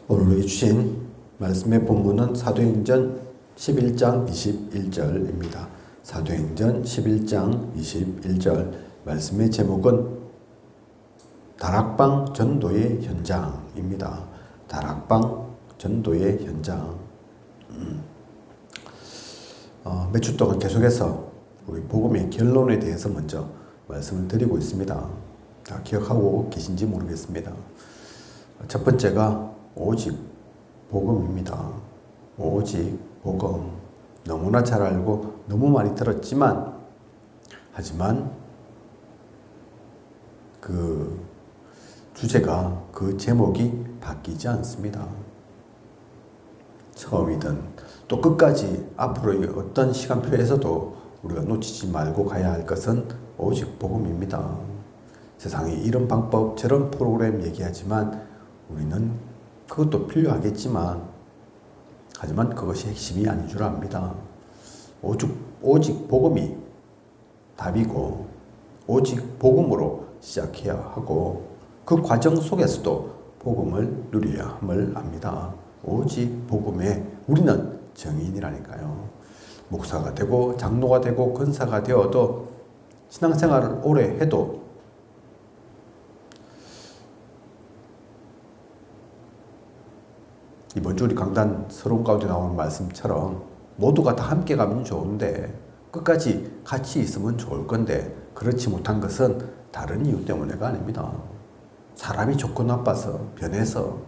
오늘 주신 말씀의 본문은 사도행전 11장 21절입니다. 사도행전 11장 21절 말씀의 제목은 다락방 전도의 현장입니다. 다락방 전도의 현장. 몇 주 동안 계속해서 우리 복음의 결론에 대해서 먼저 말씀을 드리고 있습니다. 다 기억하고 계신지 모르겠습니다. 첫 번째가 오직 복음입니다. 오직 복음. 너무나 잘 알고 너무 많이 들었지만 하지만 그 주제가 그 제목이 바뀌지 않습니다. 처음이든 또 끝까지 앞으로의 어떤 시간표에서도 우리가 놓치지 말고 가야 할 것은 오직 복음입니다. 세상에 이런 방법 저런 프로그램 얘기하지만 우리는 그것도 필요하겠지만 하지만 그것이 핵심이 아닌 줄 압니다. 오직 복음이 답이고 오직 복음으로 시작해야 하고 그 과정 속에서도 복음을 누려야 함을 압니다. 오직 복음에 우리는 정인이라니까요. 목사가 되고 장로가 되고 권사가 되어도 신앙생활을 오래 해도 이번 주 우리 강단 서론 가운데 나오는 말씀처럼 모두가 다 함께 가면 좋은데 끝까지 같이 있으면 좋을 건데 그렇지 못한 것은 다른 이유 때문에가 아닙니다. 사람이 좋고 나빠서 변해서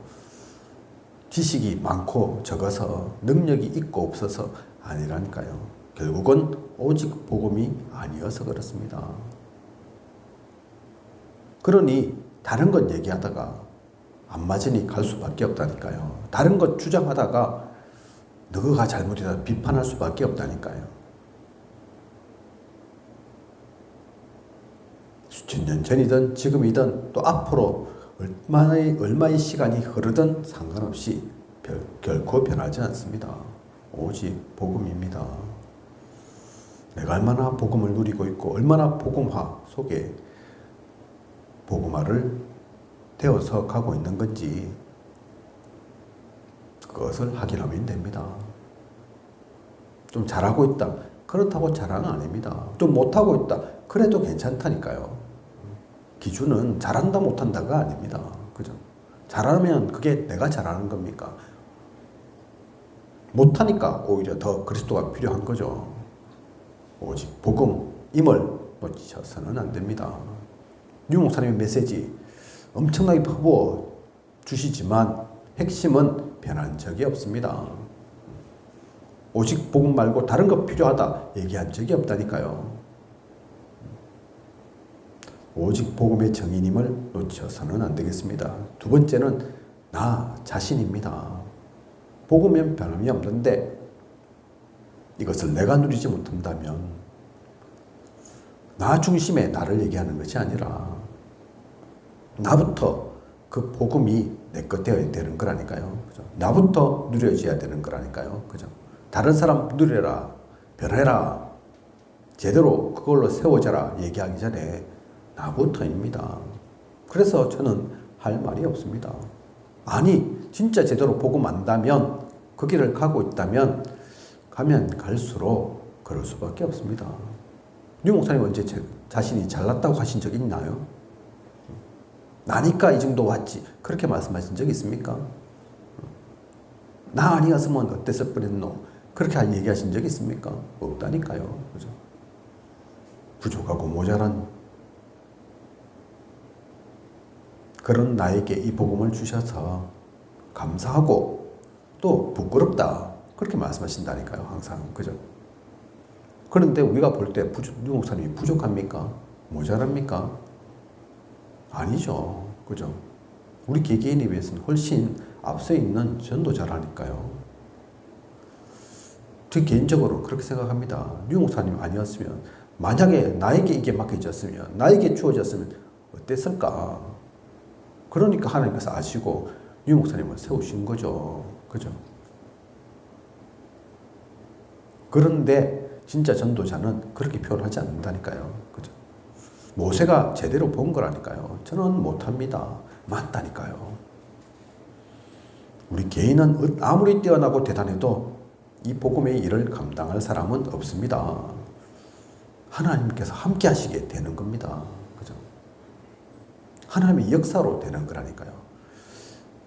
지식이 많고 적어서 능력이 있고 없어서 아니라니까요. 결국은 오직 복음이 아니어서 그렇습니다. 그러니 다른 것 얘기하다가 안 맞으니 갈 수밖에 없다니까요. 다른 것 주장하다가 너가 잘못이다 비판할 수밖에 없다니까요. 수천 년 전이든 지금이든 또 앞으로 얼마의 시간이 흐르든 상관없이 결코 변하지 않습니다. 오직 복음입니다. 내가 얼마나 복음을 누리고 있고 얼마나 복음화 속에 복음화를 되어서 가고 있는 건지 그것을 확인하면 됩니다. 좀 잘하고 있다. 그렇다고 자랑은 아닙니다. 좀 못하고 있다. 그래도 괜찮다니까요. 기준은 잘한다 못한다가 아닙니다. 그죠? 잘하면 그게 내가 잘하는 겁니까? 못하니까 오히려 더 그리스도가 필요한 거죠. 오직 복음임을 놓치셔서는 안 됩니다. 유 목사님의 메시지 엄청나게 퍼부어 주시지만 핵심은 변한 적이 없습니다. 오직 복음 말고 다른 거 필요하다 얘기한 적이 없다니까요. 오직 복음의 정인임을 놓쳐서는 안 되겠습니다. 두 번째는 나 자신입니다. 복음엔 변함이 없는데 이것을 내가 누리지 못한다면 나 중심의 나를 얘기하는 것이 아니라 나부터 그 복음이 내 것 되어야 되는 거라니까요. 그죠? 나부터 누려져야 되는 거라니까요. 그죠? 다른 사람 누려라, 변해라, 제대로 그걸로 세워져라 얘기하기 전에 나부터입니다. 그래서 저는 할 말이 없습니다. 아니, 진짜 제대로 복음 안다면, 그 길을 가고 있다면, 가면 갈수록 그럴 수밖에 없습니다. 유 목사님 언제 자신이 잘났다고 하신 적 있나요? 나니까 이 정도 왔지. 그렇게 말씀하신 적 있습니까? 나 아니었으면 어땠을 뻔했노. 그렇게 얘기하신 적 있습니까? 없다니까요. 그죠? 부족하고 모자란 그런 나에게 이 복음을 주셔서 감사하고 또 부끄럽다. 그렇게 말씀하신다니까요. 항상. 그죠? 그런데 우리가 볼 때 유 목사님이 부족합니까? 모자랍니까? 아니죠. 그죠? 우리 개개인에 비해서는 훨씬 앞서 있는 전도자라니까요. 저 개인적으로 그렇게 생각합니다. 유 목사님 아니었으면 만약에 나에게 이게 맡겨졌으면 나에게 주어졌으면 어땠을까? 그러니까 하나님께서 아시고 유 목사님을 세우신 거죠. 그죠? 그런데 진짜 전도자는 그렇게 표현하지 않는다니까요. 그죠? 모세가 제대로 본 거라니까요. 저는 못합니다. 맞다니까요. 우리 개인은 아무리 뛰어나고 대단해도 이 복음의 일을 감당할 사람은 없습니다. 하나님께서 함께 하시게 되는 겁니다. 그죠? 하나님의 역사로 되는 거라니까요.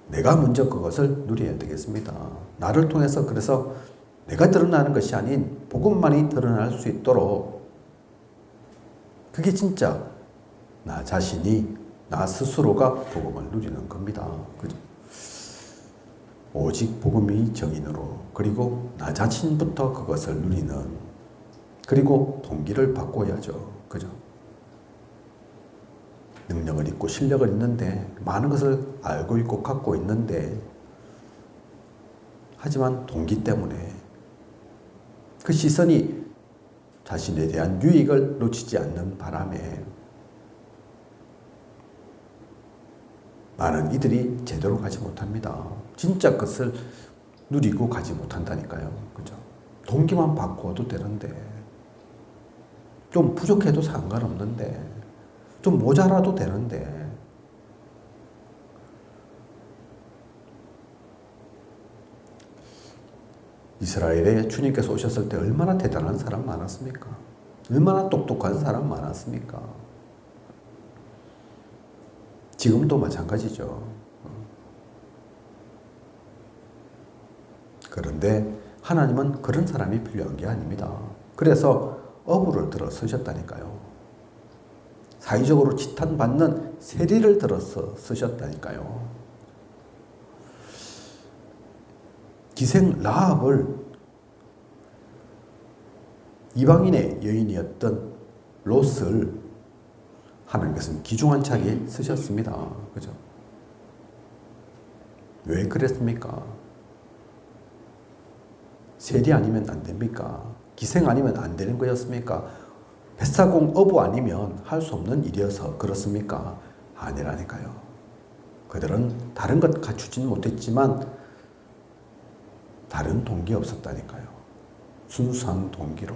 내가 먼저 그것을 누려야 되겠습니다. 나를 통해서 그래서 내가 드러나는 것이 아닌 복음만이 드러날 수 있도록 그게 진짜 나 자신이 나 스스로가 복음을 누리는 겁니다. 그죠? 오직 복음이 정인으로 그리고 나 자신부터 그것을 누리는 그리고 동기를 바꿔야죠. 그죠? 능력을 있고 실력을 있는데 많은 것을 알고 있고 갖고 있는데 하지만 동기 때문에 그 시선이 자신에 대한 유익을 놓치지 않는 바람에 많은 이들이 제대로 가지 못합니다. 진짜 것을 누리고 가지 못한다니까요. 그죠? 동기만 바꿔도 되는데 좀 부족해도 상관없는데 좀 모자라도 되는데 이스라엘에 주님께서 오셨을 때 얼마나 대단한 사람 많았습니까? 얼마나 똑똑한 사람 많았습니까? 지금도 마찬가지죠. 그런데 하나님은 그런 사람이 필요한 게 아닙니다. 그래서 어부를 들어 쓰셨다니까요. 사회적으로 지탄받는 세리를 들어서 쓰셨다니까요. 기생 라합을 이방인의 여인이었던 롯을 하나님께서는 귀중한 자리에 쓰셨습니다. 그죠? 왜 그랬습니까? 세리 아니면 안 됩니까? 기생 아니면 안 되는 거였습니까? 뱃사공 어부 아니면 할 수 없는 일이어서 그렇습니까? 아니라니까요. 그들은 다른 것 갖추지는 못했지만 다른 동기 없었다니까요. 순수한 동기로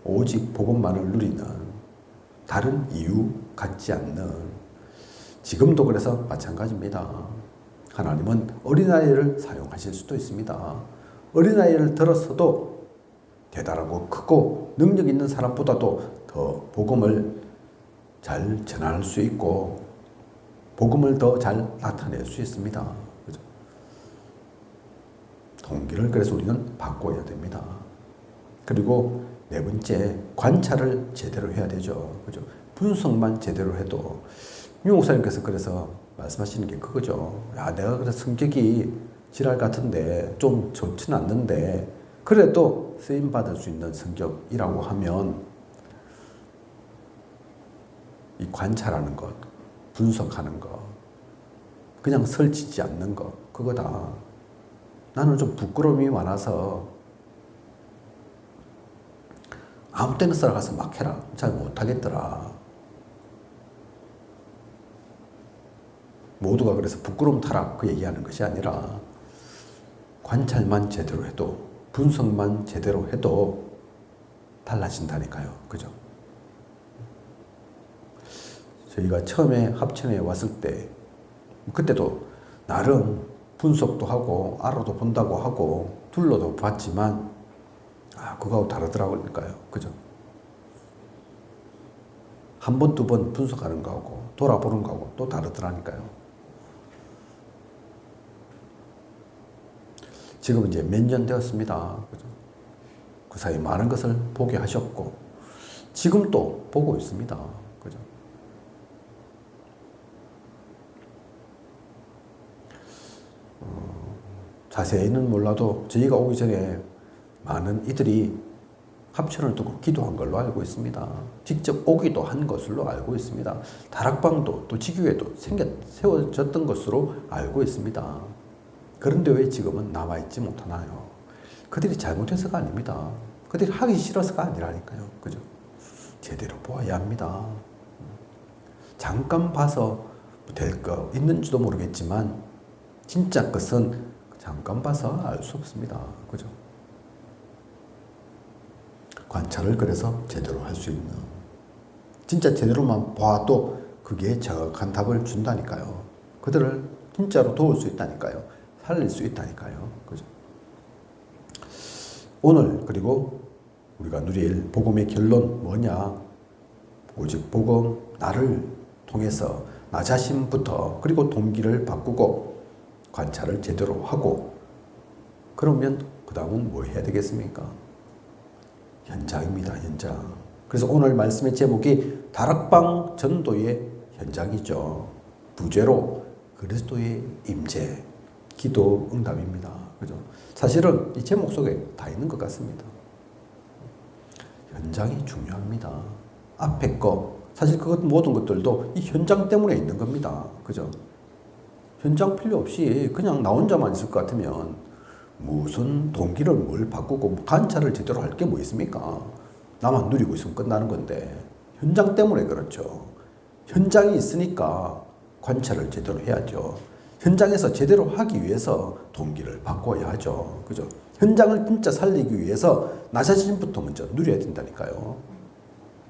오직 복음만을 누리는 다른 이유 갖지 않는 지금도 그래서 마찬가지입니다. 하나님은 어린아이를 사용하실 수도 있습니다. 어린아이를 들었어도 대단하고 크고 능력 있는 사람보다도 더 복음을 잘 전할 수 있고 복음을 더 잘 나타낼 수 있습니다. 그죠? 동기를 그래서 우리는 바꿔야 됩니다. 그리고 네 번째, 관찰을 제대로 해야 되죠. 그죠? 분석만 제대로 해도 유 목사님께서 그래서 말씀하시는 게 그거죠. 야, 내가 그래서 성격이 지랄 같은데 좀 좋지는 않는데 그래도 쓰임 받을 수 있는 성격이라고 하면 이 관찰하는 것, 분석하는 것, 그냥 설치지 않는 것, 그거다. 나는 좀 부끄러움이 많아서 아무 때나 살아가서 막 해라. 잘 못하겠더라. 모두가 그래서 부끄러움 타라 그 얘기하는 것이 아니라 관찰만 제대로 해도 분석만 제대로 해도 달라진다니까요. 그죠? 저희가 처음에 합천에 왔을 때 그때도 나름 분석도 하고 알아도 본다고 하고 둘러도 봤지만 그거하고 다르더라고요. 그죠? 한 번, 두 번 분석하는 거하고 돌아보는 거하고 또 다르더라니까요. 지금 이제 몇 년 되었습니다. 그죠? 그 사이 많은 것을 보게 하셨고 지금 또 보고 있습니다. 그죠? 자세히는 몰라도 저희가 오기 전에 많은 이들이 합천을 두고 기도한 걸로 알고 있습니다. 직접 오기도 한 것으로 알고 있습니다. 다락방도 또 지교회도 세워졌던 것으로 알고 있습니다. 그런데 왜 지금은 남아있지 못하나요? 그들이 잘못해서가 아닙니다. 그들이 하기 싫어서가 아니라니까요. 그죠? 제대로 보아야 합니다. 잠깐 봐서 될 거 있는지도 모르겠지만 진짜 것은 잠깐 봐서 알 수 없습니다. 그죠? 관찰을 그래서 제대로 할 수 있는 진짜 제대로만 봐도 그게 정확한 답을 준다니까요. 그들을 진짜로 도울 수 있다니까요. 살릴 수 있다니까요. 그죠? 오늘 그리고 우리가 누릴 복음의 결론 뭐냐? 오직 복음 나를 통해서 나 자신부터 그리고 동기를 바꾸고 관찰을 제대로 하고 그러면 그 다음은 뭐 해야 되겠습니까? 현장입니다. 현장. 그래서 오늘 말씀의 제목이 다락방 전도의 현장이죠. 부제로 그리스도의 임재, 기도 응답입니다. 그죠? 사실은 이 제목 속에 다 있는 것 같습니다. 현장이 중요합니다. 앞에 거, 사실 그것 모든 것들도 이 현장 때문에 있는 겁니다. 그죠? 현장 필요 없이 그냥 나 혼자만 있을 것 같으면 무슨 동기를 뭘 바꾸고 관찰을 제대로 할 게 뭐 있습니까? 나만 누리고 있으면 끝나는 건데 현장 때문에 그렇죠. 현장이 있으니까 관찰을 제대로 해야죠. 현장에서 제대로 하기 위해서 동기를 바꿔야 하죠. 그죠? 현장을 진짜 살리기 위해서 나 자신부터 먼저 누려야 된다니까요.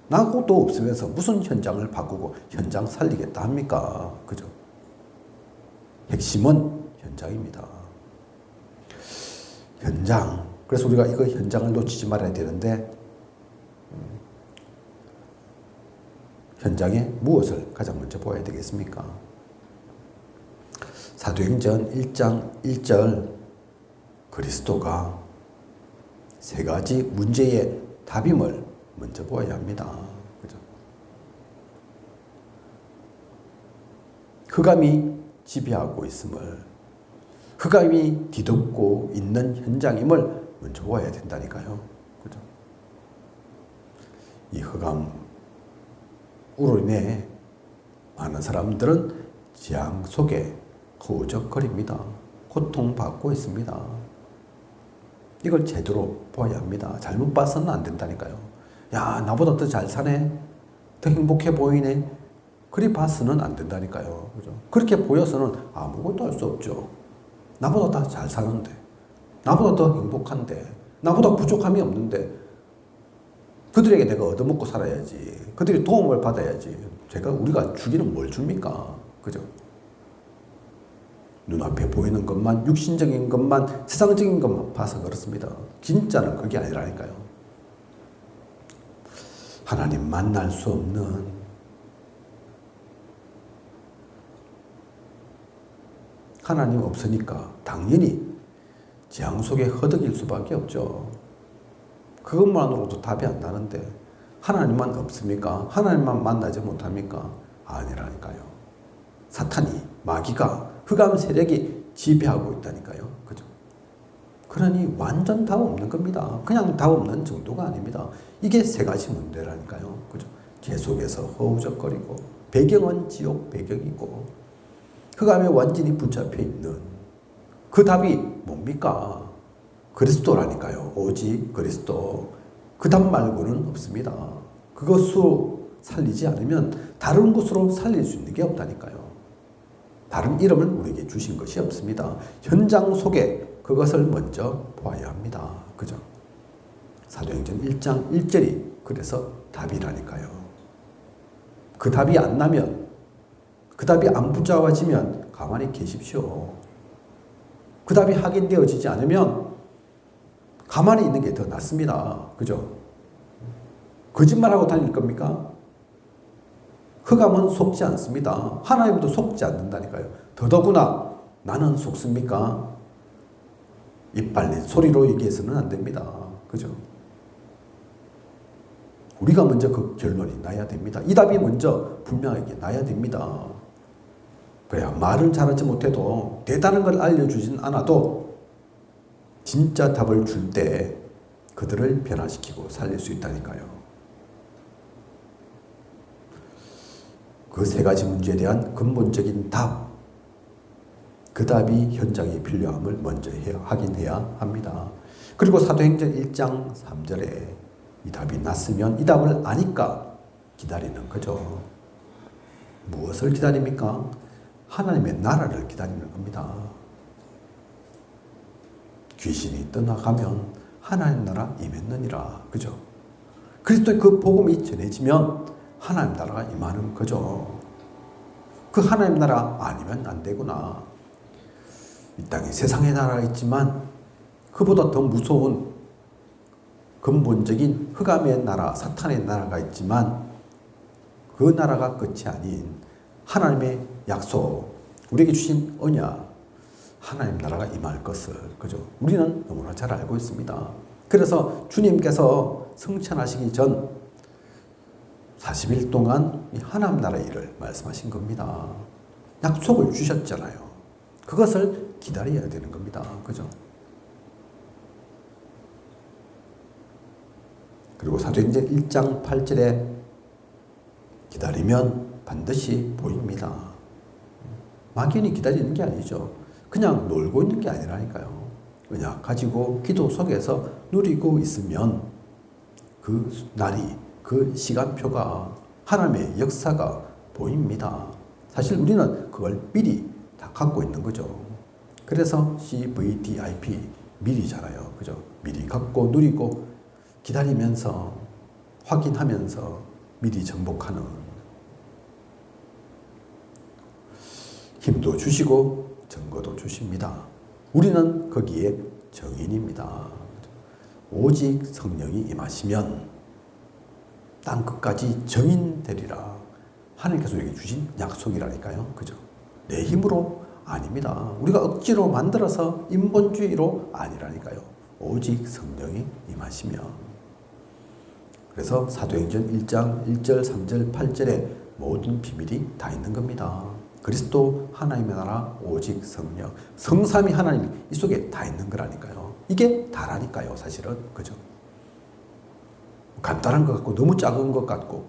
나하고도 없으면서 무슨 현장을 바꾸고 현장 살리겠다 합니까? 그죠? 핵심은 현장입니다. 현장. 그래서 우리가 이거 현장을 놓치지 말아야 되는데, 현장에 무엇을 가장 먼저 보아야 되겠습니까? 사도행전 1장 1절 그리스도가 세 가지 문제의 답임을 먼저 보아야 합니다. 그죠? 흑암이 지배하고 있음을, 흑암이 뒤덮고 있는 현장임을 먼저 보아야 된다니까요. 그죠? 이 흑암으로 인해 많은 사람들은 재앙 속에 허우적거립니다. 고통받고 있습니다. 이걸 제대로 보아야 합니다. 잘못 봐서는 안 된다니까요. 야, 나보다 더 잘 사네? 더 행복해 보이네? 그리 봐서는 안 된다니까요. 그죠? 그렇게 보여서는 아무것도 할 수 없죠. 나보다 더 잘 사는데, 나보다 더 행복한데, 나보다 부족함이 없는데, 그들에게 내가 얻어먹고 살아야지. 그들이 도움을 받아야지. 우리가 주기는 뭘 줍니까? 그죠? 눈앞에 보이는 것만, 육신적인 것만, 세상적인 것만 봐서 그렇습니다. 진짜는 그게 아니라니까요. 하나님 만날 수 없는, 하나님 없으니까 당연히 재앙 속에 허덕일 수밖에 없죠. 그것만으로도 답이 안 나는데 하나님만 없습니까? 하나님만 만나지 못합니까? 아니라니까요. 사탄이, 마귀가, 흑암 세력이 지배하고 있다니까요. 그죠? 그러니 완전 답 없는 겁니다. 그냥 답 없는 정도가 아닙니다. 이게 세 가지 문제라니까요. 그죠? 계속해서 허우적거리고, 배경은 지옥 배경이고, 흑암에 완전히 붙잡혀 있는 그 답이 뭡니까? 그리스도라니까요. 오직 그리스도. 그 답 말고는 없습니다. 그것으로 살리지 않으면 다른 것으로 살릴 수 있는 게 없다니까요. 다른 이름을 우리에게 주신 것이 없습니다. 현장 속에 그것을 먼저 보아야 합니다. 그죠? 사도행전 1장 1절이 그래서 답이라니까요. 그 답이 안 나면, 그 답이 안 붙잡아지면 가만히 계십시오. 그 답이 확인되어지지 않으면 가만히 있는 게 더 낫습니다. 그죠? 거짓말하고 다닐 겁니까? 흑암은 속지 않습니다. 하나님도 속지 않는다니까요. 더더구나 나는 속습니까? 이빨린 소리로 얘기해서는 안 됩니다. 그죠? 우리가 먼저 그 결론이 나야 됩니다. 이 답이 먼저 분명하게 나야 됩니다. 그래야 말은 잘하지 못해도 대단한 걸 알려주진 않아도 진짜 답을 줄 때 그들을 변화시키고 살릴 수 있다니까요. 그 세 가지 문제에 대한 근본적인 답, 그 답이 현장에 필요함을 먼저 확인해야 합니다. 그리고 사도행전 1장 3절에 이 답이 났으면 이 답을 아니까 기다리는 거죠. 무엇을 기다립니까? 하나님의 나라를 기다리는 겁니다. 귀신이 떠나가면 하나님 나라 임했느니라. 그죠? 그리스도의 그 복음이 전해지면 하나님 나라가 임하는 거죠. 그 하나님 나라 아니면 안 되구나. 이 땅에 세상의 나라가 있지만 그보다 더 무서운 근본적인 흑암의 나라, 사탄의 나라가 있지만 그 나라가 끝이 아닌 하나님의 약속, 우리에게 주신 언약, 하나님 나라가 임할 것을, 그죠? 우리는 너무나 잘 알고 있습니다. 그래서 주님께서 성천하시기 전 40일 동안 이 하나님 나라의 일을 말씀하신 겁니다. 약속을 주셨잖아요. 그것을 기다려야 되는 겁니다. 그죠? 그리고 사도행전 1장 8절에 기다리면 반드시 보입니다. 막연히 기다리는 게 아니죠. 그냥 놀고 있는 게 아니라니까요. 언약 가지고 기도 속에서 누리고 있으면 그 날이, 그 시간표가, 하나님의 역사가 보입니다. 사실 우리는 그걸 미리 다 갖고 있는 거죠. 그래서 CVDIP, 미리잖아요. 그죠? 미리 갖고 누리고 기다리면서 확인하면서 미리 정복하는, 힘도 주시고 증거도 주십니다. 우리는 거기에 정인입니다. 오직 성령이 임하시면 땅 끝까지 정인 되리라. 하나님께서 우리에게 주신 약속이라니까요. 그죠? 내 힘으로 아닙니다. 우리가 억지로 만들어서 인본주의로 아니라니까요. 오직 성령이 임하시면. 그래서 사도행전 1장 1절, 3절, 8절에 모든 비밀이 다 있는 겁니다. 그리스도, 하나님의 나라, 오직 성령, 성삼위 하나님, 이 속에 다 있는 거라니까요. 이게 다라니까요, 사실은. 그죠? 간단한 것 같고 너무 작은 것 같고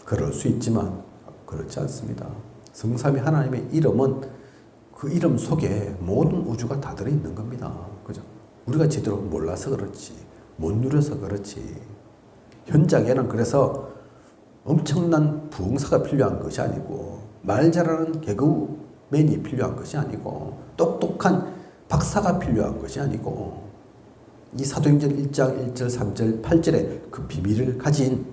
그럴 수 있지만 그렇지 않습니다. 성삼위 하나님의 이름은 그 이름 속에 모든 우주가 다 들어있는 겁니다. 그죠? 우리가 제대로 몰라서 그렇지, 못 누려서 그렇지. 현장에는 그래서 엄청난 부흥사가 필요한 것이 아니고, 말 잘하는 개그맨이 필요한 것이 아니고, 똑똑한 박사가 필요한 것이 아니고, 이 사도행전 1장 1절 3절 8절에 그 비밀을 가진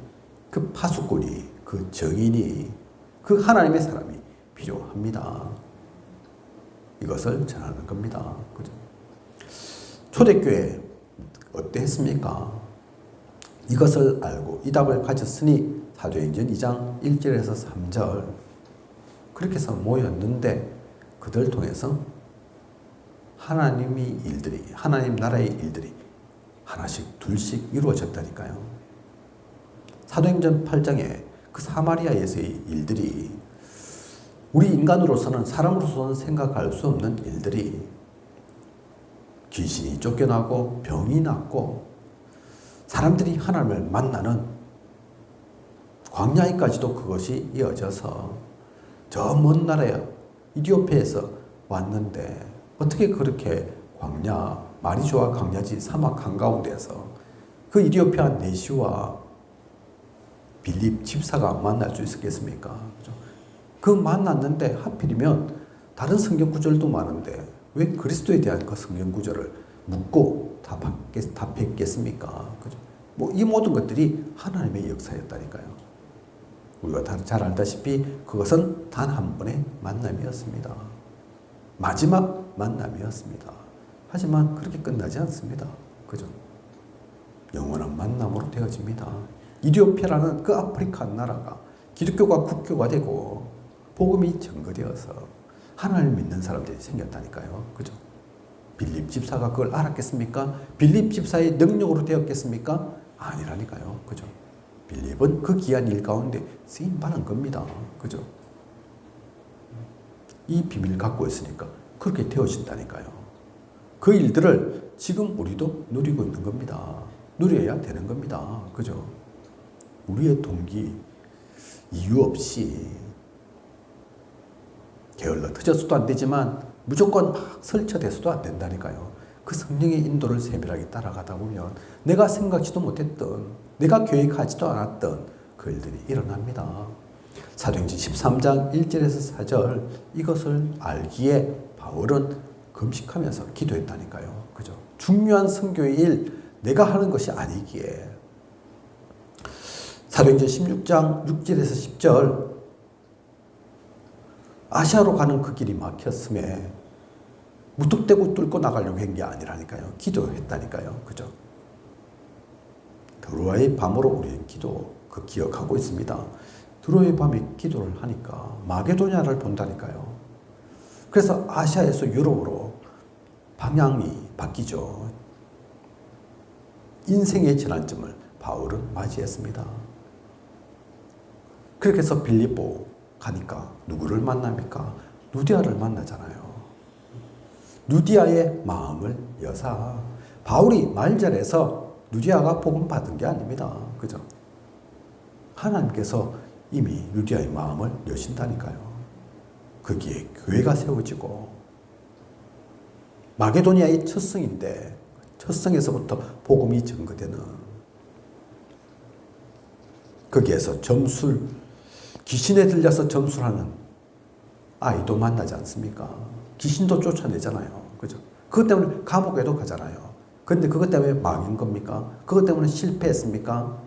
그 파수꾼이, 그 정인이, 그 하나님의 사람이 필요합니다. 이것을 전하는 겁니다. 그죠? 초대교회 어때 했습니까? 이것을 알고 이 답을 가졌으니 사도행전 2장 1절에서 3절 그렇게 해서 모였는데 그들 통해서 하나님의 일들이, 하나님 나라의 일들이 하나씩 둘씩 이루어졌다니까요. 사도행전 8장에 그 사마리아에서의 일들이 우리 인간으로서는, 사람으로서는 생각할 수 없는 일들이, 귀신이 쫓겨나고 병이 낫고 사람들이 하나님을 만나는 광야에까지도 그것이 이어져서 저 먼 나라에 이디오피아에서 왔는데 어떻게 그렇게 광야, 마리조아 광야지 사막 한가운데에서 그 이디오피아 내시와 빌립 집사가 만날 수 있었겠습니까? 그 만났는데 하필이면 다른 성경 구절도 많은데 왜 그리스도에 대한 그 성경 구절을 묻고 답했겠습니까? 그죠? 뭐 이 모든 것들이 하나님의 역사였다니까요. 우리가 다 잘 알다시피 그것은 단 한 번의 만남이었습니다. 마지막 만남이었습니다. 하지만 그렇게 끝나지 않습니다. 그죠? 영원한 만남으로 되어집니다. 이디오피아라는 그 아프리카 나라가 기독교가 국교가 되고 복음이 전거되어서 하나님을 믿는 사람들이 생겼다니까요. 그죠? 빌립 집사가 그걸 알았겠습니까? 빌립 집사의 능력으로 되었겠습니까? 아니라니까요. 그죠? 빌립은 그 귀한 일 가운데 쓰임 받은 겁니다. 그죠? 이 비밀을 갖고 있으니까 그렇게 되어진다니까요. 그 일들을 지금 우리도 누리고 있는 겁니다. 누려야 되는 겁니다. 그죠? 우리의 동기, 이유 없이 게을러 터져서도 안 되지만 무조건 막 설쳐대서도 안 된다니까요. 그 성령의 인도를 세밀하게 따라가다 보면 내가 생각지도 못했던, 내가 계획하지도 않았던 그 일들이 일어납니다. 사도행전 13장 1절에서 4절 이것을 알기에 바울은 금식하면서 기도했다니까요. 그죠? 중요한 선교의 일 내가 하는 것이 아니기에 사도행전 16장 6절에서 10절 아시아로 가는 그 길이 막혔음에 무턱대고 뚫고 나가려고 한 게 아니라니까요. 기도했다니까요. 그죠? 드로아의 밤으로 우리는 기도 그 기억하고 있습니다. 드로아의 밤에 기도를 하니까 마게도냐를 본다니까요. 그래서 아시아에서 유럽으로 방향이 바뀌죠. 인생의 전환점을 바울은 맞이했습니다. 그렇게 해서 빌립보 가니까 누구를 만납니까? 누디아를 만나잖아요. 누디아의 마음을 여사. 바울이 말잘해서 누디아가 복음 받은 게 아닙니다. 그죠? 하나님께서 이미 누디아의 마음을 여신다니까요. 거기에 교회가 세워지고 마게도니아의 첫 성인데 첫 성에서부터 복음이 증거되는 거기에서 귀신에 들려서 점술하는 아이도 만나지 않습니까? 귀신도 쫓아내잖아요. 그죠? 그것 때문에 감옥에도 가잖아요. 근데 그것 때문에 망인 겁니까? 그것 때문에 실패했습니까?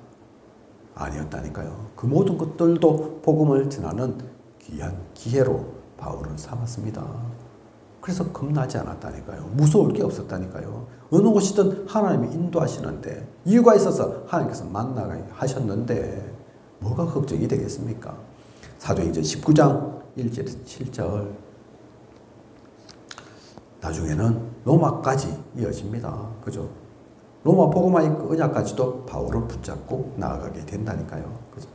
아니었다니까요. 그 모든 것들도 복음을 전하는 귀한 기회로 바울은 삼았습니다. 그래서 겁나지 않았다니까요. 무서울 게 없었다니까요. 어느 곳이든 하나님이 인도하시는데 이유가 있어서 하나님께서 만나게 하셨는데 뭐가 걱정이 되겠습니까? 사도행전 19장 1절에서 7절 나중에는 로마까지 이어집니다. 그죠? 로마 복음화의 그 언약까지도 바울을 붙잡고 나아가게 된다니까요. 그죠?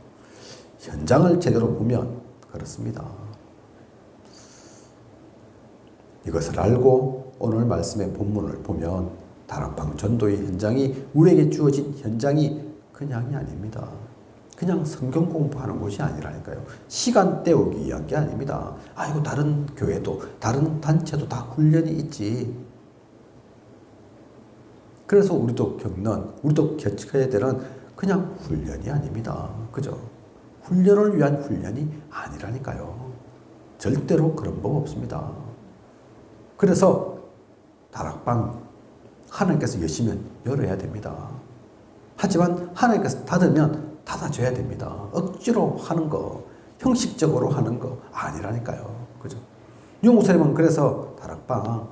현장을 제대로 보면 그렇습니다. 이것을 알고 오늘 말씀의 본문을 보면 다락방 전도의 현장이 우리에게 주어진 현장이 그냥이 아닙니다. 그냥 성경 공부하는 곳이 아니라니까요. 시간 때우기 위한 게 아닙니다. 아이고 다른 교회도 다른 단체도 다 훈련이 있지. 그래서 우리도 겪어야 되는 그냥 훈련이 아닙니다. 그죠? 훈련을 위한 훈련이 아니라니까요. 절대로 그런 법 없습니다. 그래서 다락방 하나님께서 여시면 열어야 됩니다. 하지만 하나님께서 닫으면 닫아줘야 됩니다. 억지로 하는 거, 형식적으로 하는 거 아니라니까요. 그죠? 유 목사님은 그래서 다락방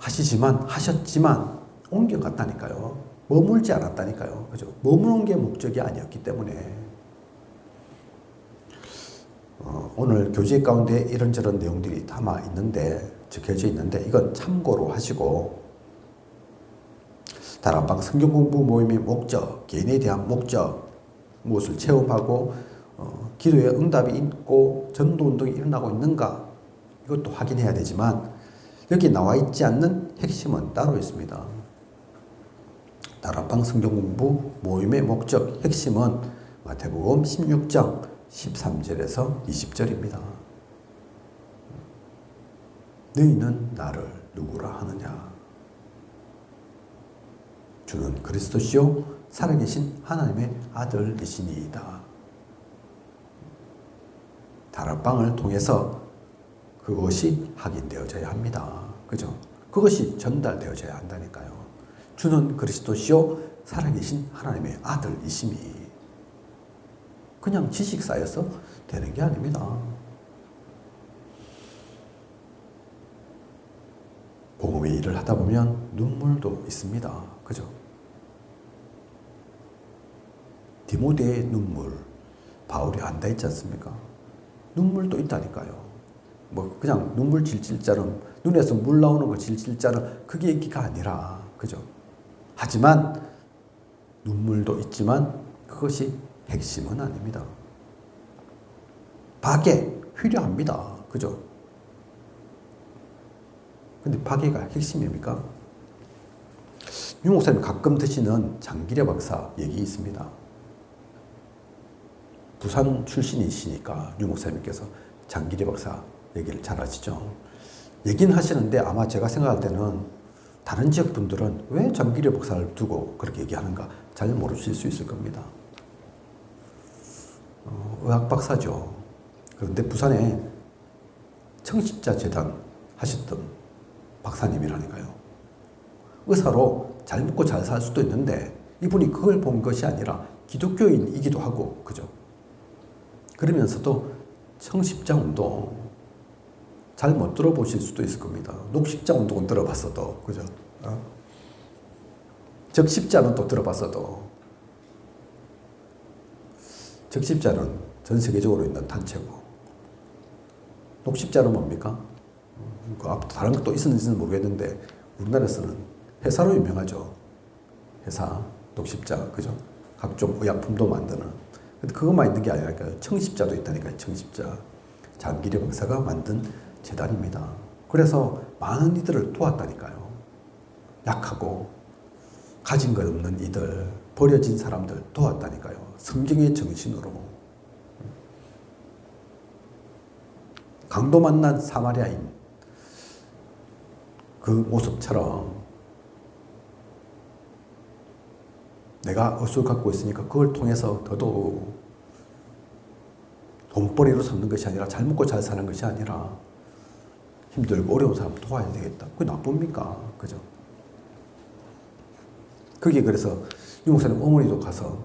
하셨지만 옮겨갔다니까요. 머물지 않았다니까요. 그죠? 머무는 게 목적이 아니었기 때문에 오늘 교재 가운데 이런저런 내용들이 담아 있는데 적혀져 있는데 이건 참고로 하시고 다락방 성경 공부 모임의 목적, 개인에 대한 목적, 무엇을 체험하고 기도의 응답이 있고 전도운동이 일어나고 있는가 이것도 확인해야 되지만 여기 나와 있지 않는 핵심은 따로 있습니다. 다락방 성경 공부 모임의 목적, 핵심은 마태복음 16장 13절에서 20절입니다. 너희는 나를 누구라 하느냐? 주는 그리스도시요 살아계신 하나님의 아들이시니이다. 다락방을 통해서 그것이 확인되어져야 합니다. 그죠? 그것이 전달되어져야 한다니까요. 주는 그리스도시요 살아계신 하나님의 아들이심이 그냥 지식 쌓여서 되는 게 아닙니다. 복음의 일을 하다 보면 눈물도 있습니다. 그죠? 디모데의 눈물, 바울이 안다 했지 않습니까? 눈물도 있다니까요. 뭐 그냥 눈물 질질자는 눈에서 물 나오는 거 질질자는 그게 얘기가 아니라 그죠? 하지만 눈물도 있지만 그것이 핵심은 아닙니다. 박해 필요합니다. 그죠? 근데 박해가 핵심입니까? 유 목사님 가끔 드시는 장기려 박사 얘기 있습니다. 부산 출신이시니까 유 목사님께서 장기려 박사 얘기를 잘 하시죠. 얘기는 하시는데 아마 제가 생각할 때는 다른 지역 분들은 왜 장기려 박사를 두고 그렇게 얘기하는가 잘 모르실 수 있을 겁니다. 의학 박사죠. 그런데 부산에 청십자 재단 하셨던 박사님이라니까요. 의사로 잘 먹고 잘 살 수도 있는데 이분이 그걸 본 것이 아니라 기독교인이기도 하고, 그죠? 그러면서도 청십자 운동 잘 못 들어보실 수도 있을 겁니다. 녹십자 운동은 들어봤어도, 그죠? 적십자는 또 들어봤어도, 적십자는 전 세계적으로 있는 단체고, 녹십자는 뭡니까? 그 앞 다른 것도 있었는지는 모르겠는데 우리나라에서는 회사로 유명하죠. 회사, 녹십자, 그죠? 각종 의약품도 만드는. 근데 그것만 있는 게 아니라니까요. 청십자도 있다니까요. 청십자. 장기리 박사가 만든 재단입니다. 그래서 많은 이들을 도왔다니까요. 약하고 가진 것 없는 이들, 버려진 사람들 도왔다니까요. 성경의 정신으로. 강도 만난 사마리아인 그 모습처럼 내가 옷을 갖고 있으니까 그걸 통해서 더더욱 돈벌이로 삼는 것이 아니라 잘 먹고 잘 사는 것이 아니라 힘들고 어려운 사람 도와야 되겠다. 그게 나쁩니까? 그죠? 그게 그래서 유 목사님 어머니도 가서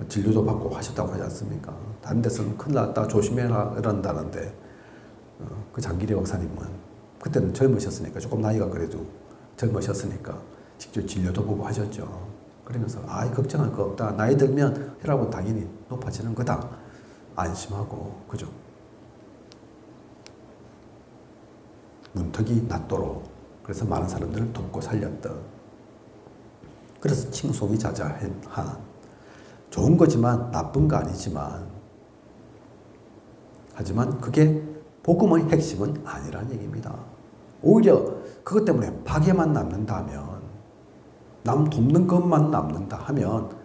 진료도 받고 하셨다고 하지 않습니까? 다른 데서는 큰일 났다 조심해라 이런다는데 그 장기리 박사님은 그때는 젊으셨으니까 조금 나이가 그래도 젊으셨으니까 직접 진료도 보고 하셨죠. 그러면서 걱정할 거 없다. 나이 들면 혈압은 당연히 높아지는 거다. 안심하고, 그죠? 문턱이 낮도록 그래서 많은 사람들을 돕고 살렸던, 그래서 칭송이 자자한 좋은 거지만 나쁜 거 아니지만 하지만 그게 복음의 핵심은 아니라는 얘기입니다. 오히려 그것 때문에 파괴만 남는다면, 남 돕는 것만 남는다 하면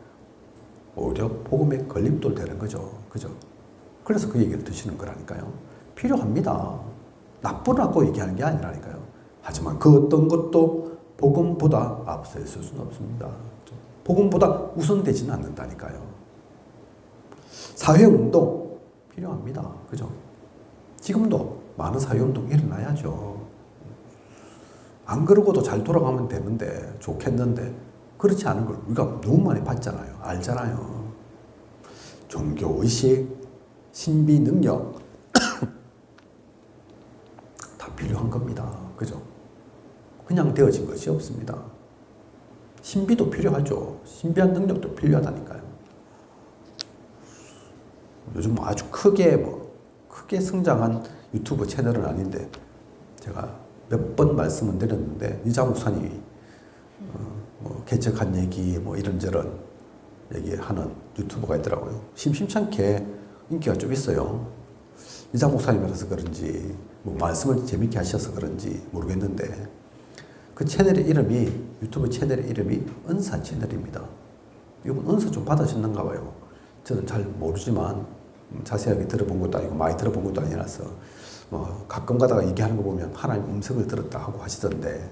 오히려 복음에 걸림돌 되는 거죠. 그죠? 그래서 그 얘기를 드시는 거라니까요. 필요합니다. 나쁘라고 얘기하는 게 아니라니까요. 하지만 그 어떤 것도 복음보다 앞서 있을 수는 없습니다. 복음보다 우선되지는 않는다니까요. 사회운동 필요합니다. 그죠? 지금도 많은 사회운동이 일어나야죠. 안 그러고도 잘 돌아가면 되는데, 좋겠는데, 그렇지 않은 걸 우리가 너무 많이 봤잖아요. 알잖아요. 종교의식, 신비능력, 다 필요한 겁니다. 그죠? 그냥 되어진 것이 없습니다. 신비도 필요하죠. 신비한 능력도 필요하다니까요. 요즘 아주 크게 성장한 유튜브 채널은 아닌데, 제가 몇 번 말씀을 드렸는데, 이장 목사님이 개척한 얘기, 이런저런 얘기하는 유튜버가 있더라고요. 심심찮게 인기가 좀 있어요. 이장 목사님이라서 그런지, 말씀을 재밌게 하셔서 그런지 모르겠는데, 그 채널의 이름이, 유튜브 채널의 이름이 은사 채널입니다. 이분 은사 좀 받으셨는가 봐요. 저는 잘 모르지만, 자세하게 들어본 것도 아니고, 많이 들어본 것도 아니라서, 가끔 가다가 얘기하는 거 보면 하나님 음성을 들었다 하고 하시던데,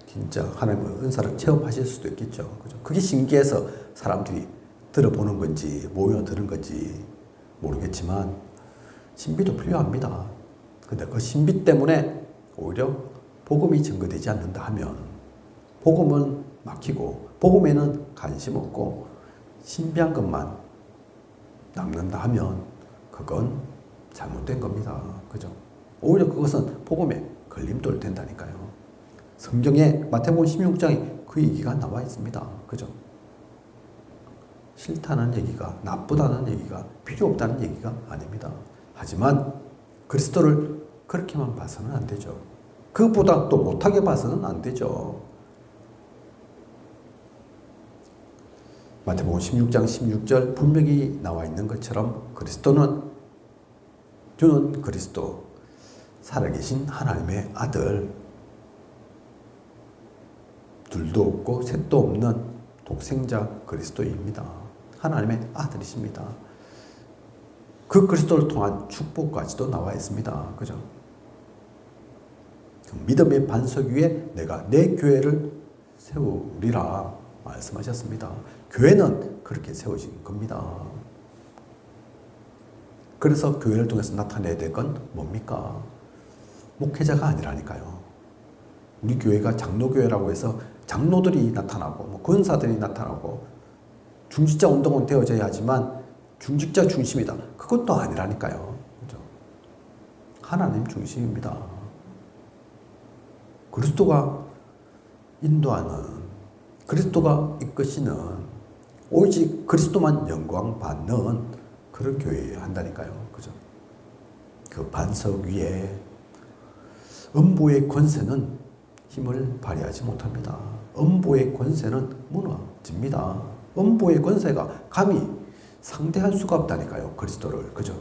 진짜 하나님의 은사를 체험하실 수도 있겠죠. 그죠? 그게 신기해서 사람들이 들어보는 건지, 모여 들은 건지 모르겠지만, 신비도 필요합니다. 근데 그 신비 때문에 오히려 복음이 증거되지 않는다 하면, 복음은 막히고, 복음에는 관심 없고, 신비한 것만 남는다 하면, 그건 잘못된 겁니다. 그죠? 오히려 그것은 복음에 걸림돌 된다니까요. 성경에 마태복음 16장에 그 얘기가 나와 있습니다. 그죠? 싫다는 얘기가, 나쁘다는 얘기가, 필요 없다는 얘기가 아닙니다. 하지만 그리스도를 그렇게만 봐서는 안 되죠. 그것보다 또 못하게 봐서는 안 되죠. 마태복음 16장 16절 분명히 나와 있는 것처럼 주는 그리스도, 살아계신 하나님의 아들, 둘도 없고 셋도 없는 독생자 그리스도입니다. 하나님의 아들이십니다. 그 그리스도를 통한 축복까지도 나와 있습니다. 그죠? 그 믿음의 반석 위에 내가 내 교회를 세우리라 말씀하셨습니다. 교회는 그렇게 세워진 겁니다. 그래서 교회를 통해서 나타내야 될 건 뭡니까? 목회자가 아니라니까요. 우리 교회가 장로교회라고 해서 장로들이 나타나고 뭐 권사들이 나타나고 중직자 운동은 되어져야 하지만 중직자 중심이다. 그것도 아니라니까요. 그죠? 하나님 중심입니다. 그리스도가 인도하는, 그리스도가 이끄시는, 오직 그리스도만 영광 받는 그런 교회여야 한다니까요. 그죠? 그 반석 위에 음보의 권세는 힘을 발휘하지 못합니다. 음보의 권세는 무너집니다. 음보의 권세가 감히 상대할 수가 없다니까요. 그리스도를. 그죠?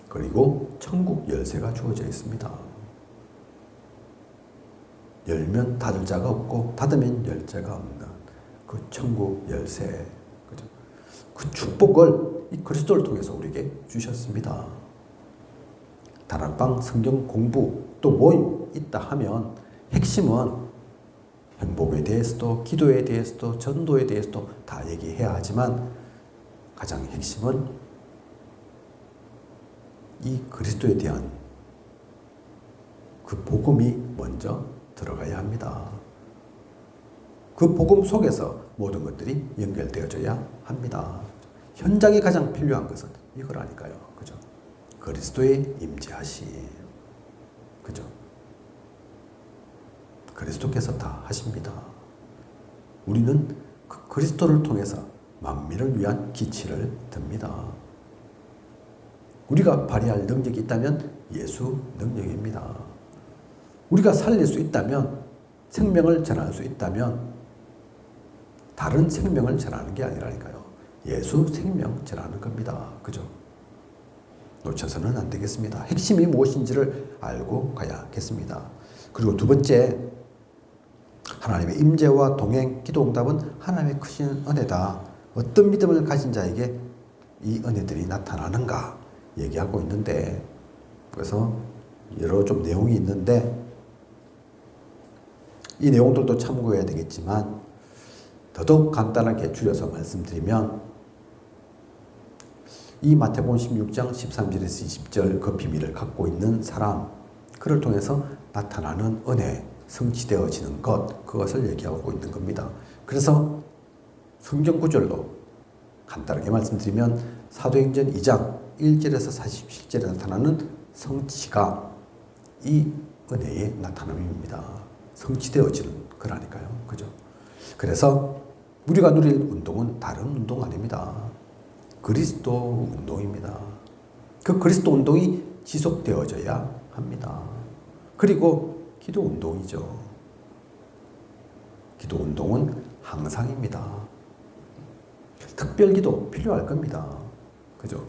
그리고 천국 열쇠가 주어져 있습니다. 열면 닫을 자가 없고 닫으면 열 자가 없는 그 천국 열쇠. 그죠? 그 축복을 이 그리스도를 통해서 우리에게 주셨습니다. 다락방 성경 공부 또 모임 있다 하면 핵심은 행복에 대해서도 기도에 대해서도 전도에 대해서도 다 얘기해야 하지만 가장 핵심은 이 그리스도에 대한 그 복음이 먼저 들어가야 합니다. 그 복음 속에서 모든 것들이 연결되어져야 합니다. 현장에 가장 필요한 것은 이거라니까요. 그죠? 그리스도의 임재하심. 그죠? 그리스도께서 다 하십니다. 우리는 그 그리스도를 통해서 만민을 위한 기치를 듭니다. 우리가 발휘할 능력이 있다면 예수 능력입니다. 우리가 살릴 수 있다면, 생명을 전할 수 있다면 다른 생명을 전하는 게 아니라니까요. 예수 생명 전하는 겁니다. 그죠? 놓쳐서는 안 되겠습니다. 핵심이 무엇인지를 알고 가야겠습니다. 그리고 두 번째, 하나님의 임재와 동행, 기도 응답은 하나님의 크신 은혜다. 어떤 믿음을 가진 자에게 이 은혜들이 나타나는가 얘기하고 있는데, 그래서 여러 좀 내용이 있는데 이 내용들도 참고해야 되겠지만 더더욱 간단하게 줄여서 말씀드리면, 이 마태복음 16장 13절에서 20절 그 비밀을 갖고 있는 사람, 그를 통해서 나타나는 은혜, 성취되어지는 것, 그것을 얘기하고 있는 겁니다. 그래서 성경 구절로 간단하게 말씀드리면 사도행전 2장 1절에서 47절에 나타나는 성취가 이 은혜의 나타남입니다. 성취되어지는 거라니까요. 그죠? 그래서 우리가 누릴 운동은 다른 운동 아닙니다. 그리스도 운동입니다. 그 그리스도 운동이 지속되어져야 합니다. 그리고 기도 운동이죠. 기도 운동은 항상입니다. 특별 기도 필요할 겁니다. 그죠?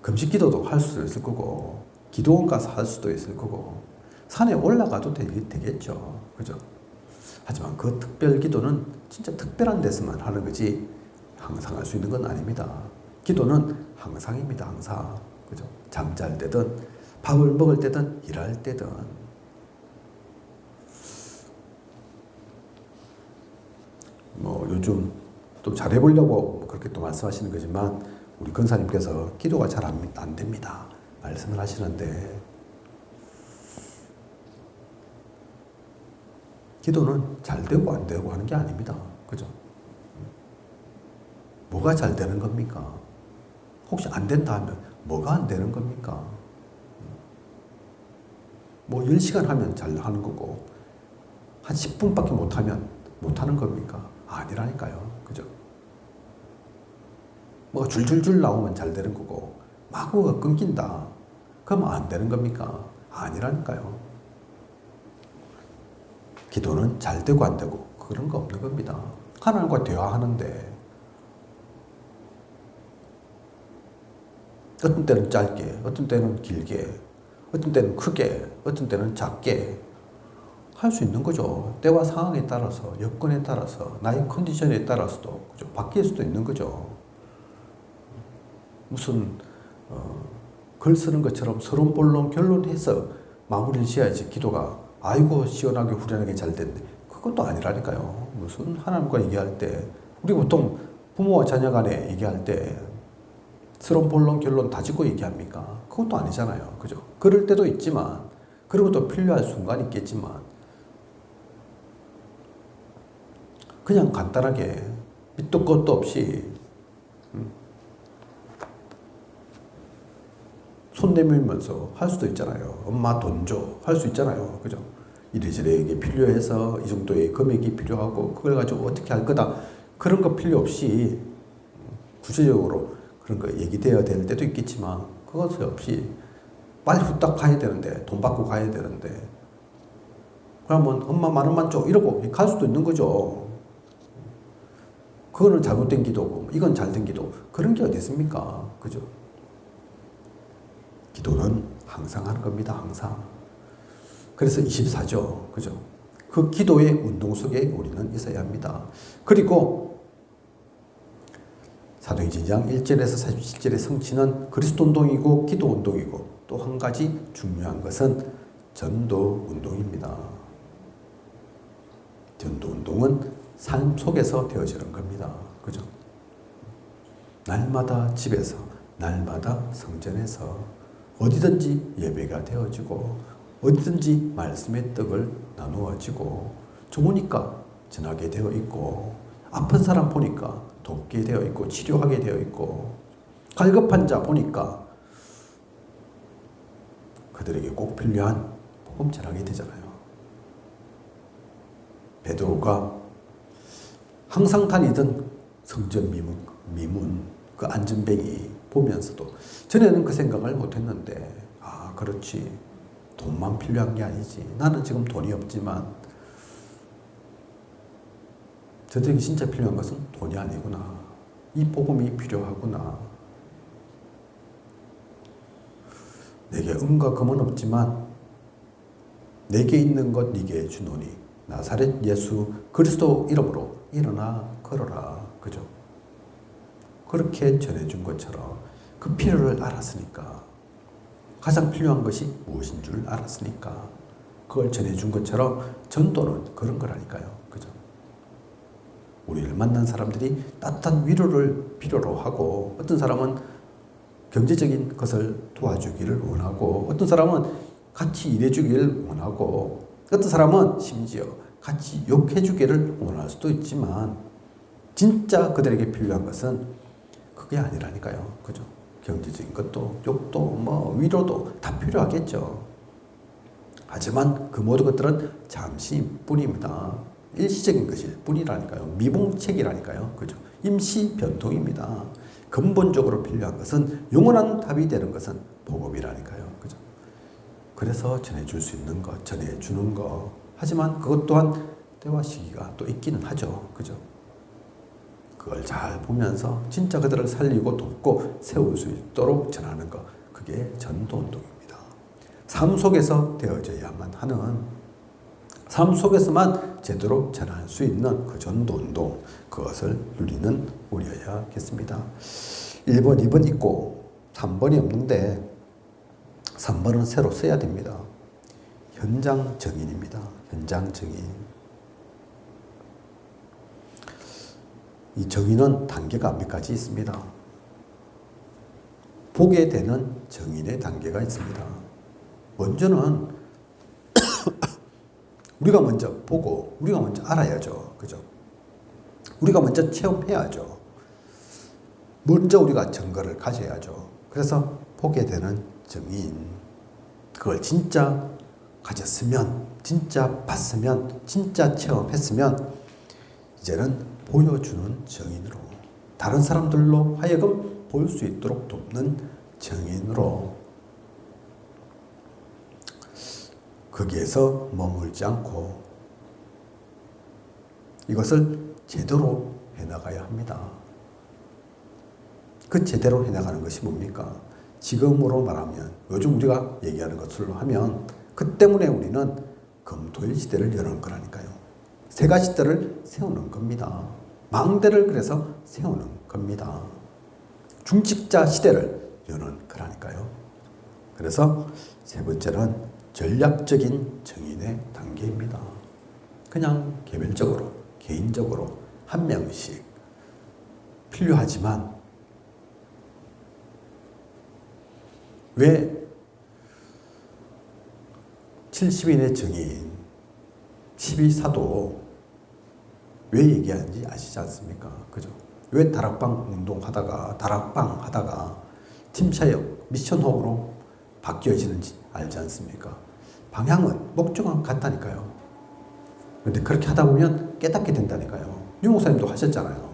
금식 기도도 할 수도 있을 거고, 기도원 가서 할 수도 있을 거고, 산에 올라가도 되겠죠. 그죠? 하지만 그 특별 기도는 진짜 특별한 데서만 하는 거지 항상 할 수 있는 건 아닙니다. 기도는 항상입니다. 항상. 그죠? 잠잘 때든 밥을 먹을 때든 일할 때든. 뭐 요즘 또 잘해보려고 그렇게 또 말씀하시는 거지만 우리 권사님께서 기도가 잘 안 됩니다 말씀을 하시는데, 기도는 잘 되고 안 되고 하는 게 아닙니다. 그죠? 뭐가 잘 되는 겁니까? 혹시 안 된다 하면 뭐가 안 되는 겁니까? 뭐 10시간 하면 잘 하는 거고 한 10분밖에 못하면 못하는 겁니까? 아니라니까요. 그죠? 뭐가 줄줄줄 나오면 잘 되는 거고 막 뭐가 끊긴다 그러면 안 되는 겁니까? 아니라니까요. 기도는 잘 되고 안 되고 그런 거 없는 겁니다. 하나님과 대화하는데 어떤 때는 짧게, 어떤 때는 길게, 어떤 때는 크게, 어떤 때는 작게 할 수 있는 거죠. 때와 상황에 따라서, 여건에 따라서, 나의 컨디션에 따라서도 그죠? 바뀔 수도 있는 거죠. 무슨 글 쓰는 것처럼 서론본론 결론해서 마무리를 지어야지 기도가 아이고 시원하게 후련하게 잘 됐네. 그것도 아니라니까요. 무슨 하나님과 얘기할 때, 우리 보통 부모와 자녀 간에 얘기할 때 서론 본론 결론 다 짓고 얘기합니까? 그것도 아니잖아요. 그죠? 그럴 때도 있지만, 그런 것도 필요할 순간이 있겠지만, 그냥 간단하게 밑도 끝도 없이 손 내밀면서 할 수도 있잖아요. 엄마 돈 줘. 할 수 있잖아요. 그죠? 이래저래 이게 필요해서 이 정도의 금액이 필요하고 그걸 가지고 어떻게 할 거다. 그런 거 필요 없이 구체적으로 그런 거 얘기되어야 될 때도 있겠지만 그것 없이 빨리 후딱 가야 되는데 돈 받고 가야 되는데 그러면 엄마 10,000원 줘 이러고 갈 수도 있는 거죠. 그거는 잘못된 기도고 이건 잘된 기도 그런 게 어디 있습니까? 그죠? 기도는 항상 하는 겁니다. 항상. 그래서 24죠. 그죠? 그 기도의 운동 속에 우리는 있어야 합니다. 그리고 사도행전 2장 1절에서 47절의 성취는 그리스도 운동이고 기도 운동이고 또 한 가지 중요한 것은 전도 운동입니다. 전도 운동은 삶 속에서 되어지는 겁니다. 그죠? 날마다 집에서, 날마다 성전에서 어디든지 예배가 되어지고 어디든지 말씀의 떡을 나누어지고 좋으니까 전하게 되어 있고 아픈 사람 보니까 돕게 되어 있고 치료하게 되어 있고 갈급한 자 보니까 그들에게 꼭 필요한 복음 전하게 되잖아요. 베드로가 항상 다니던 성전 미문 그 안전뱅이 보면서도 전에는 그 생각을 못했는데 아 그렇지 돈만 필요한 게 아니지 나는 지금 돈이 없지만 저들에게 진짜 필요한 것은 돈이 아니구나 이 복음이 필요하구나 내게 은과 금은 없지만 내게 있는 것 네게 주노니 나사렛 예수 그리스도 이름으로 일어나 걸어라 그죠? 그렇게 전해준 것처럼 그 필요를 알았으니까 가장 필요한 것이 무엇인 줄 알았으니까 그걸 전해준 것처럼 전도는 그런 거라니까요. 그죠? 우리를 만난 사람들이 따뜻한 위로를 필요로 하고 어떤 사람은 경제적인 것을 도와주기를 원하고 어떤 사람은 같이 일해주기를 원하고 어떤 사람은 심지어 같이 욕해주기를 원할 수도 있지만 진짜 그들에게 필요한 것은 그게 아니라니까요. 그죠? 경제적인 것도 욕도 뭐 위로도 다 필요하겠죠. 하지만 그 모든 것들은 잠시뿐입니다. 일시적인 것일 뿐이라니까요. 미봉책이라니까요. 그죠? 임시 변통입니다. 근본적으로 필요한 것은 영원한 답이 되는 것은 복음이라니까요. 그죠? 그래서 전해줄 수 있는 것, 전해주는 것. 하지만 그것 또한 때와 시기가 또 있기는 하죠. 그죠? 그걸 잘 보면서 진짜 그들을 살리고 돕고 세울 수 있도록 전하는 것. 그게 전도운동입니다. 삶 속에서 되어져야만 하는 삶 속에서만 제대로 전할 수 있는 그 전도운동. 그것을 누리는 우리여야겠습니다. 1번, 2번 있고 3번이 없는데 3번은 새로 써야 됩니다. 현장 증인입니다. 현장 증인. 이 정의는 단계가 몇 가지 있습니다. 보게 되는 정인의 단계가 있습니다. 먼저는 우리가 먼저 보고 우리가 먼저 알아야죠. 그죠? 우리가 먼저 체험해야죠. 먼저 우리가 증거를 가져야죠. 그래서 보게 되는 정인. 그걸 진짜 가졌으면, 진짜 봤으면, 진짜 체험했으면 이제는 보여주는 정인으로 다른 사람들로 하여금 볼 수 있도록 돕는 정인으로 거기에서 머물지 않고 이것을 제대로 해나가야 합니다. 그 제대로 해나가는 것이 뭡니까? 지금으로 말하면 요즘 우리가 얘기하는 것으로 하면 그 때문에 우리는 금토일 시대를 여는 거라니까요. 세가 시대를 세우는 겁니다. 망대를 그래서 세우는 겁니다. 중직자 시대를 여는 거라니까요. 그래서 세 번째는 전략적인 정인의 단계입니다. 그냥 개별적으로, 개인적으로 한 명씩 필요하지만 왜 70인의 정인, 12사도 왜 얘기하는지 아시지 않습니까? 그죠? 왜 다락방 하다가 팀사역, 미션홈으로 바뀌어지는지 알지 않습니까? 방향은, 목적은 같다니까요. 근데 그렇게 하다 보면 깨닫게 된다니까요. 유 목사님도 하셨잖아요.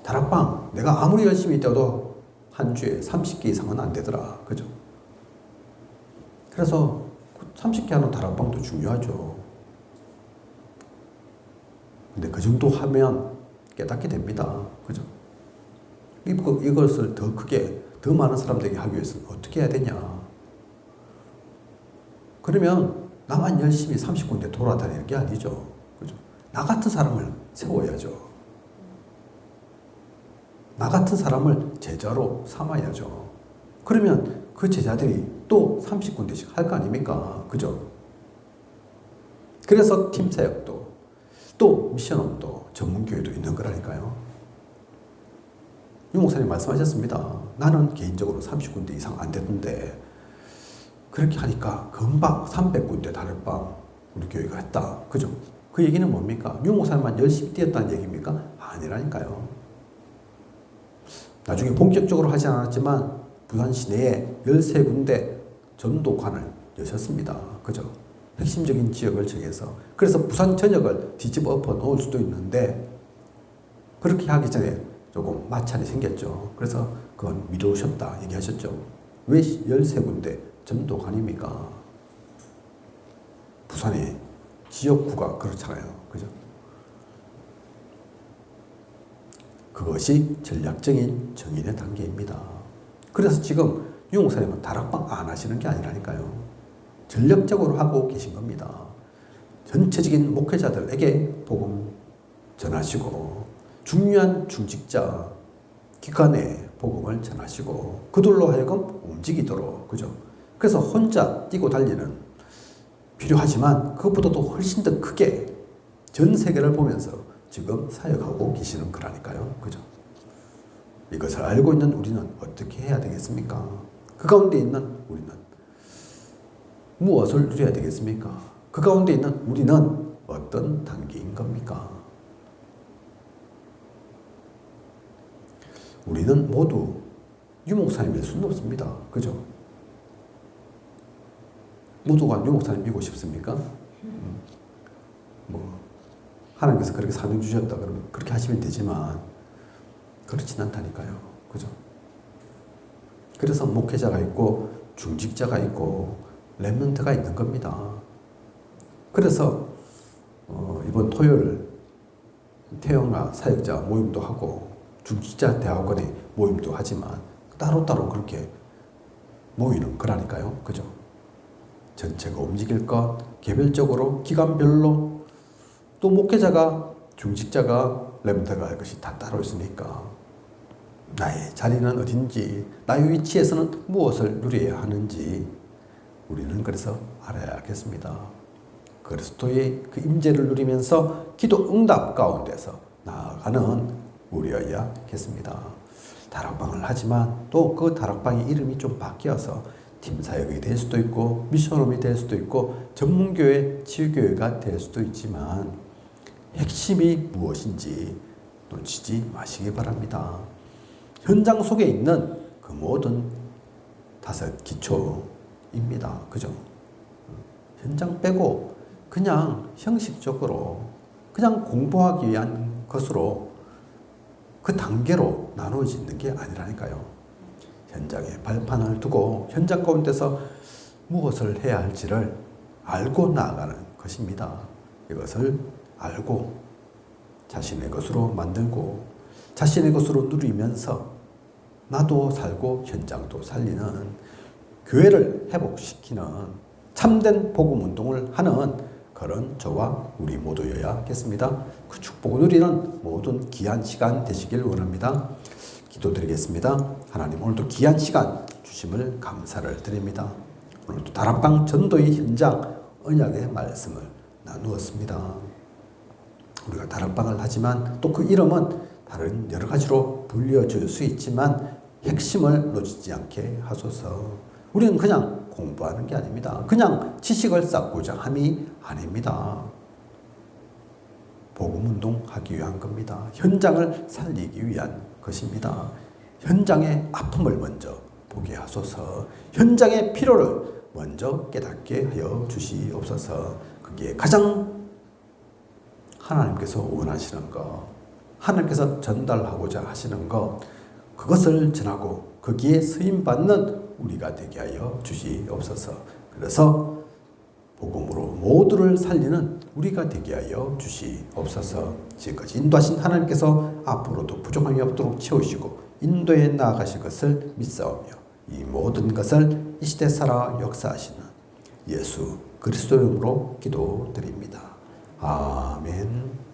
다락방, 내가 아무리 열심히 뛰어도 한 주에 30개 이상은 안 되더라. 그죠? 그래서 30개 하는 다락방도 중요하죠. 근데 그 정도 하면 깨닫게 됩니다. 그죠? 이것을 더 크게, 더 많은 사람들에게 하기 위해서는 어떻게 해야 되냐? 그러면 나만 열심히 30군데 돌아다니는 게 아니죠. 그죠? 나 같은 사람을 세워야죠. 나 같은 사람을 제자로 삼아야죠. 그러면 그 제자들이 또 30군데씩 할 거 아닙니까? 그죠? 그래서 팀사역도, 또 미션홈도, 전문교회도 있는 거라니까요. 유 목사님 말씀하셨습니다. 나는 개인적으로 30군데 이상 안 되던데 그렇게 하니까 금방 300군데 다락방 우리 교회가 했다. 그죠? 그 얘기는 뭡니까? 유 목사님만 열심히 뛰었다는 얘기입니까? 아니라니까요. 나중에 본격적으로 하지 않았지만 부산 시내에 13군데 전도관을 여셨습니다. 그죠? 핵심적인 지역을 정해서. 그래서 부산 전역을 뒤집어 엎어 놓을 수도 있는데 그렇게 하기 전에 조금 마찰이 생겼죠. 그래서 그건 미루셨다 얘기하셨죠. 왜 13군데 전도관입니까? 부산의 지역구가 그렇잖아요. 그죠? 그것이 전략적인 정인의 단계입니다. 그래서 지금 유 목사님은 다락방 안 하시는 게 아니라니까요. 전략적으로 하고 계신 겁니다. 전체적인 목회자들에게 복음 전하시고 중요한 중직자 기관에 복음을 전하시고 그들로 하여금 움직이도록, 그죠? 그래서 혼자 뛰고 달리는 필요하지만 그것보다도 훨씬 더 크게 전 세계를 보면서 지금 사역하고 계시는 거라니까요. 그죠? 이것을 알고 있는 우리는 어떻게 해야 되겠습니까? 그 가운데 있는 우리는 무엇을 누려야 되겠습니까? 그 가운데 있는 우리는 어떤 단계인 겁니까? 우리는 모두 유 목사님일 수는 없습니다. 그죠? 모두가 유 목사님 믿고 싶습니까? 하나님께서 그렇게 사명 주셨다 그러면 그렇게 하시면 되지만 그렇진 않다니까요. 그죠? 그래서 목회자가 있고 중직자가 있고 렘넌트가 있는 겁니다. 그래서 이번 토요일 태영아 사역자 모임도 하고 중직자 대학원의 모임도 하지만 따로따로 그렇게 모이는 거라니까요. 그죠? 전체가 움직일 것, 개별적으로, 기관별로, 또 목회자가, 중직자가, 렘넌트가 할 것이 다 따로 있으니까 나의 자리는 어딘지, 나의 위치에서는 무엇을 누려야 하는지 우리는 그래서 알아야겠습니다. 그리스도의 그 임재를 누리면서 기도 응답 가운데서 나아가는 우리여야겠습니다. 다락방을 하지만 또 그 다락방의 이름이 좀 바뀌어서 팀사역이 될 수도 있고 미션홈이 될 수도 있고 전문교회, 치유교회가 될 수도 있지만 핵심이 무엇인지 놓치지 마시기 바랍니다. 현장 속에 있는 그 모든 5 기초입니다. 그죠? 현장 빼고 그냥 형식적으로 그냥 공부하기 위한 것으로 그 단계로 나누어지는 게 아니라니까요. 현장에 발판을 두고 현장 가운데서 무엇을 해야 할지를 알고 나아가는 것입니다. 이것을 알고 자신의 것으로 만들고 자신의 것으로 누리면서 나도 살고 현장도 살리는 교회를 회복시키는 참된 복음 운동을 하는 그런 저와 우리 모두여야겠습니다. 그 축복을 누리는 모든 귀한 시간 되시길 원합니다. 기도드리겠습니다. 하나님, 오늘도 귀한 시간 주심을 감사를 드립니다. 오늘도 다락방 전도의 현장 언약의 말씀을 나누었습니다. 우리가 다락방을 하지만 또 그 이름은 다른 여러 가지로 불려질 수 있지만 핵심을 놓치지 않게 하소서. 우리는 그냥 공부하는 게 아닙니다. 그냥 지식을 쌓고자 함이 아닙니다. 복음운동 하기 위한 겁니다. 현장을 살리기 위한 것입니다. 현장의 아픔을 먼저 보게 하소서. 현장의 필요를 먼저 깨닫게 하여 주시옵소서. 그게 가장 하나님께서 원하시는 것, 하나님께서 전달하고자 하시는 것, 그것을 전하고 거기에 쓰임받는 우리가 되게 하여 주시옵소서. 그래서 복음으로 모두를 살리는 우리가 되게 하여 주시옵소서. 지금까지 인도하신 하나님께서 앞으로도 부족함이 없도록 채우시고 인도에 나아가실 것을 믿사오며 이 모든 것을 이 시대 살아 역사하시는 예수 그리스도 이름으로 기도드립니다. 아멘.